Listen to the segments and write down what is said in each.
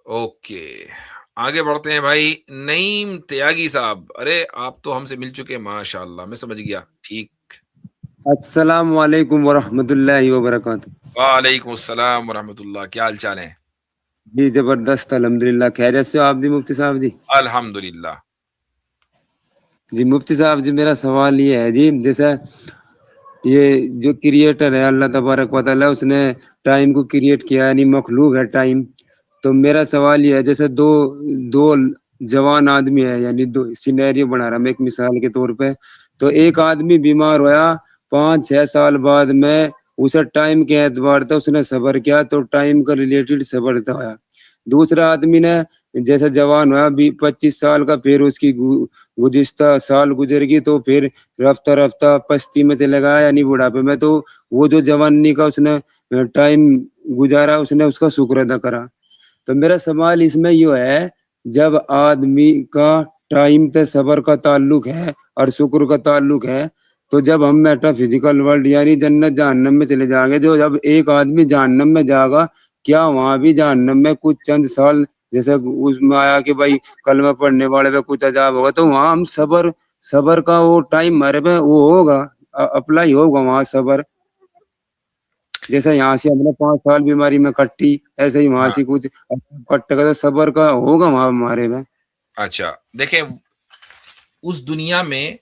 Okay, آگے بڑھتے ہیں بھائی. نعیم تیاگی صاحب، ارے آپ تو ہم سے مل چکے ہیں، ماشاء اللہ، میں سمجھ گیا. ٹھیک. السلام علیکم ورحمۃ اللہ وبرکاتہ. وعلیکم السلام ورحمۃ اللہ، کیا حال چال ہے؟ جی زبردست، الحمدللہ. خیریت سے ہو آپ بھی مفتی صاحب جی؟ الحمد للہ. جی مفتی صاحب جی، میرا سوال یہ ہے جی، جیسے یہ جو کریٹر ہے اللہ تبارک و تعالی، اس نے ٹائم کو کریٹ کیا، یعنی مخلوق ہے ٹائم. تو میرا سوال یہ ہے، جیسے دو دو جوان آدمی ہے، یعنی دو سینیریو بنا رہا ہوں ایک مثال کے طور پہ. تو ایک آدمی بیمار ہوا 5-6 سال بعد میں، اسے ٹائم کے اعتبار سے اس نے صبر کیا تو ٹائم کا ریلیٹڈ صبر تھا. دوسرا آدمی نے جیسے جوان ہوا 25 سال کا، پھر اس کی گزشتہ سال گزر گئی تو پھر رفتہ رفتہ پستی میں چلے گا، یعنی بڑھاپے میں. تو وہ جو جوانی کا اس نے ٹائم گزارا، اس نے اس کا شکر ادا کرا. تو میرا سوال اس میں یہ ہے، جب آدمی کا ٹائم تے صبر کا تعلق ہے اور شکر کا تعلق ہے، تو جب ہم میٹا فزیکل ورلڈ یعنی جنت جہنم میں چلے جائیں گے، جو جب ایک آدمی جہنم میں جائے گا، کیا وہاں بھی جہنم میں کچھ چند سال جیسے اس میں آیا کہ بھائی کلمہ پڑھنے والے پہ کچھ عذاب ہوگا، تو وہاں ہم صبر کا وہ ٹائم ہمارے پہ وہ ہوگا، اپلائی ہوگا وہاں صبر؟ جیسے یہاں سے ہم نے 5 سال بیماری میں کٹی، ایسے ہی وہاں ہاں، سے کچھ کٹ کا صبر کا ہوگا وہاں ہمارے میں. اچھا دیکھیں، اس دنیا میں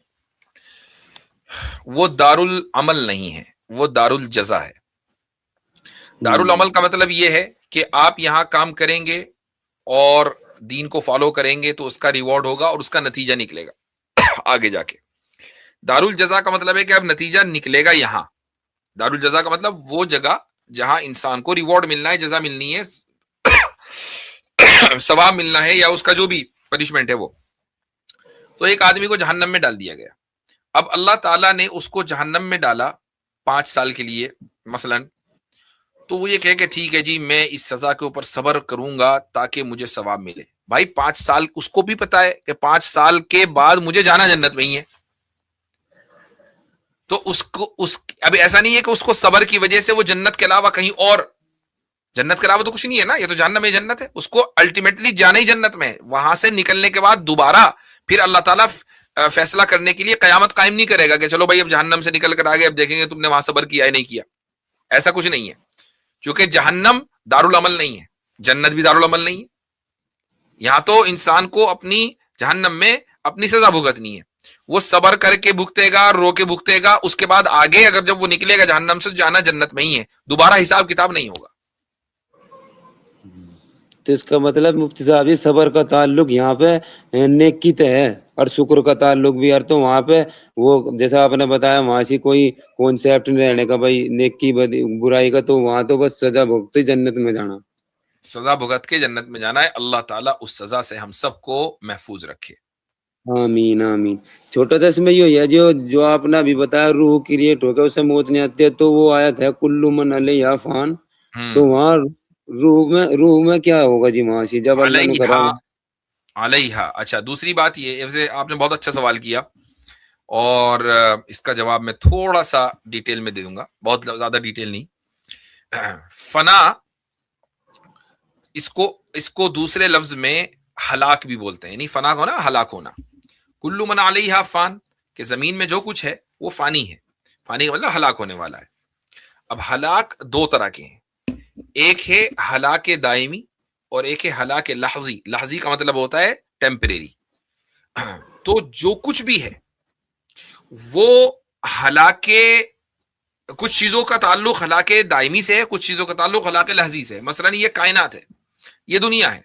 وہ دارالعمل نہیں ہے، وہ دارالجزا ہے. دارالعمل کا مطلب یہ ہے کہ آپ یہاں کام کریں گے اور دین کو فالو کریں گے تو اس کا ریوارڈ ہوگا اور اس کا نتیجہ نکلے گا آگے جا کے. دارالجزا کا مطلب ہے کہ اب نتیجہ نکلے گا یہاں. دارالجزا کا مطلب وہ جگہ جہاں انسان کو ریوارڈ ملنا ہے، جزا ملنی ہے، ثواب ملنا ہے، یا اس کا جو بھی پنشمنٹ ہے وہ. تو ایک آدمی کو جہنم میں ڈال دیا گیا. اب اللہ تعالیٰ نے اس کو جہنم میں ڈالا 5 سال کے لیے مثلا. تو وہ یہ کہے کہ ٹھیک ہے جی، میں اس سزا کے اوپر صبر کروں گا تاکہ مجھے ثواب ملے. بھائی 5 سال اس کو بھی پتا ہے کہ 5 سال کے بعد مجھے جانا جنت میں ہی ہے. تو اب ایسا نہیں ہے کہ اس کو صبر کی وجہ سے وہ جنت کے علاوہ کہیں اور، جنت کے علاوہ تو کچھ نہیں ہے نا، یہ تو جہنم میں جنت ہے. اس کو الٹیمیٹلی جانا ہی جنت میں ہے. وہاں سے نکلنے کے بعد دوبارہ پھر اللہ تعالیٰ فیصلہ کرنے کے لیے قیامت قائم نہیں کرے گا کہ چلو بھائی اب جہنم سے نکل کر آگے اب دیکھیں گے تم نے وہاں صبر کیا ہے نہیں کیا. ایسا کچھ نہیں ہے، کیونکہ جہنم دارالعمل نہیں ہے، جنت بھی دارالعمل نہیں ہے. یہاں تو انسان کو اپنی جہنم میں اپنی سزا بھگتنی ہے. وہ صبر کر کے بھگتے گا، رو کے بھگتے گا، اس کے بعد آگے اگر جب وہ نکلے گا جہنم سے جانا جنت میں ہی ہے، دوبارہ حساب کتاب نہیں ہوگا. تو اس کا مطلب مفتی صاحب یہ صبر کا تعلق یہاں پہ نیکی تے ہے اور شکر کا تعلق بھی. اور تو وہاں پہ وہ جیسا آپ نے بتایا وہاں سے کوئی کانسیپٹ نہیں رہنے کا بھائی نیکی برائی کا، تو وہاں تو بس سزا بھگتے جنت میں جانا. سزا بھگت کے جنت میں جانا ہے. اللہ تعالیٰ اس سزا سے ہم سب کو محفوظ رکھے. آمین آمین. چھوٹا سا اس میں یہ ہے جو آپ نے ابھی بتایا روح کریٹ ہو گیا، اسے موت نہیں آتی ہے، تو وہ آیت ہے کل من علیہا فان. تو وہاں روح میں کیا ہوگا جی وہاں سے جب اللہ نے کرا؟ علیہا. اچھا دوسری بات یہ، آپ نے بہت اچھا سوال کیا اور اس کا جواب میں تھوڑا سا ڈیٹیل میں دے دوں گا، بہت زیادہ ڈیٹیل نہیں. فنا اس کو دوسرے لفظ میں ہلاک بھی بولتے ہیں، یعنی فنا ہونا ہلاک ہونا. کلو من علیہا فان، کہ زمین میں جو کچھ ہے وہ فانی ہے. فانی کا مطلب ہلاک ہونے والا ہے. اب ہلاک 2 طرح کے ہیں، ایک ہے ہلاک دائمی اور ایک ہے ہلاک لحظی. لحظی کا مطلب ہوتا ہے ٹیمپریری. تو جو کچھ بھی ہے وہ ہلاک، کچھ چیزوں کا تعلق ہلاک دائمی سے ہے، کچھ چیزوں کا تعلق ہلاک لحظی سے ہے. مثلا یہ کائنات ہے، یہ دنیا ہے،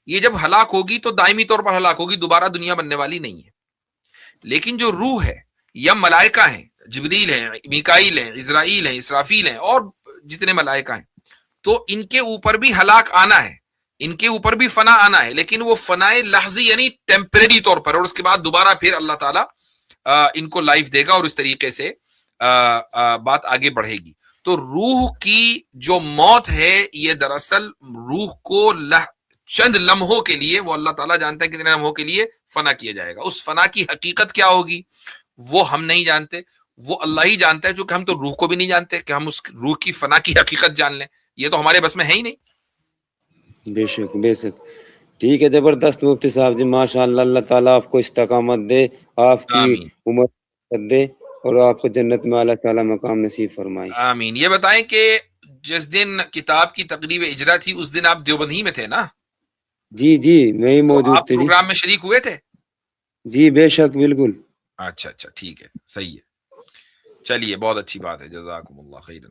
یہ جب ہلاک ہوگی تو دائمی طور پر ہلاک ہوگی، دوبارہ دنیا بننے والی نہیں ہے. لیکن جو روح ہے یا ملائکہ ہیں، جبریل ہیں، میکائیل ہیں، اسرائیل ہیں، اسرافیل ہیں، اور جتنے ملائکہ ہیں، تو ان کے اوپر بھی ہلاک آنا ہے، ان کے اوپر بھی فنا آنا ہے، لیکن وہ فنائے لحظی یعنی ٹیمپریری طور پر، اور اس کے بعد دوبارہ پھر اللہ تعالیٰ ان کو لائف دے گا اور اس طریقے سے بات آگے بڑھے گی. تو روح کی جو موت ہے یہ دراصل روح کو چند لمحوں کے لیے، وہ اللہ تعالیٰ جانتا ہے کتنے لمحوں کے لیے فنا کیا جائے گا. اس فنا کی حقیقت کیا ہوگی وہ ہم نہیں جانتے، وہ اللہ ہی جانتا ہے، چونکہ ہم تو روح کو بھی نہیں جانتے کہ ہم اس روح کی فنا کی حقیقت جان لیں. یہ تو ہمارے بس میں ہے ہی نہیں. بے شک بے شک. ٹھیک ہے، زبردست مفتی صاحب جی، ماشاء اللہ. اللہ تعالیٰ آپ کو استقامت دے، آپ کی آمین عمر دے، اور آپ کو جنت میں اعلیٰ تعالیٰ مقام نصیب فرمائے. آمین. یہ بتائیں کہ جس دن کتاب کی تقریب اجرا تھی اس دن آپ دیوبند ہی میں تھے نا؟ جی جی، میں ہی تو موجود آپ تھے جی. پروگرام میں شریک ہوئے تھے؟ جی بے شک، بالکل. اچھا ٹھیک ہے، صحیح ہے. چلیے بہت اچھی بات ہے، جزاکم اللہ خیرا.